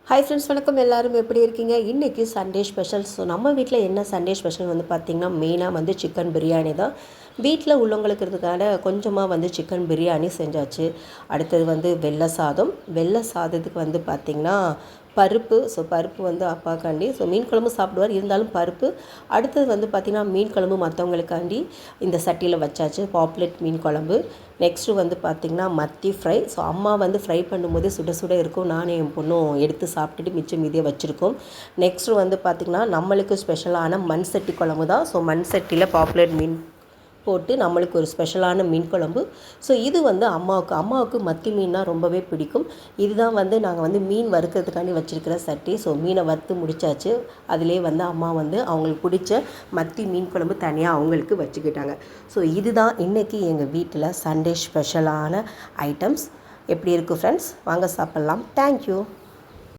Hi friends, வணக்கம். எல்லோரும் எப்படி இருக்கீங்க? இன்றைக்கி சண்டே ஸ்பெஷல். ஸோ நம்ம வீட்டில் என்ன சண்டே ஸ்பெஷல் பார்த்திங்கன்னா மெயினாக சிக்கன் பிரியாணி தான். வீட்டில் உள்ளவங்களுக்கு இருக்கிறதுக்கான கொஞ்சமாக சிக்கன் பிரியாணி செஞ்சாச்சு. அடுத்தது வெள்ளை சாதத்துக்கு பார்த்திங்கன்னா பருப்பு. ஸோ பருப்பு அப்பாக்காண்டி. ஸோ மீன் குழம்பு சாப்பிடுவார், இருந்தாலும் பருப்பு. அடுத்தது பார்த்திங்கன்னா மீன் குழம்பு மற்றவங்களுக்காண்டி இந்த சட்டியில் வச்சாச்சு. பாப்புலேட் மீன் குழம்பு. நெக்ஸ்ட்டு பார்த்திங்கன்னா மத்தி ஃப்ரை. ஸோ அம்மா ஃப்ரை பண்ணும்போதே சுட சுட இருக்கும். நானும் என் பொண்ணும் எடுத்து சாப்பிட்டுட்டு மிச்சம் மீதியை வச்சுருக்கோம். நெக்ஸ்ட்டு பார்த்திங்கன்னா நம்மளுக்கு ஸ்பெஷலான மண் சட்டி குழம்பு தான். ஸோ மண் சட்டியில் பாப்புலேட் மீன் போட்டு நம்மளுக்கு ஒரு ஸ்பெஷலான மீன் குழம்பு. ஸோ இது அம்மாவுக்கு மத்தி மீன்னா ரொம்பவே பிடிக்கும். இதுதான் நாங்கள் மீன் வறுக்கிறதுக்காண்டி வச்சுருக்கிற சட்டி. ஸோ மீனை வறுத்து முடித்தாச்சு. அதிலே அம்மா அவங்களுக்கு பிடிச்ச மத்தி மீன் குழம்பு தனியாக அவங்களுக்கு வச்சுக்கிட்டாங்க. ஸோ இதுதான் இன்றைக்கி எங்கள் வீட்டில் சண்டே ஸ்பெஷலான ஐட்டம்ஸ். எப்படி இருக்குது ஃப்ரெண்ட்ஸ்? வாங்க சாப்பிட்லாம். தேங்க்யூ.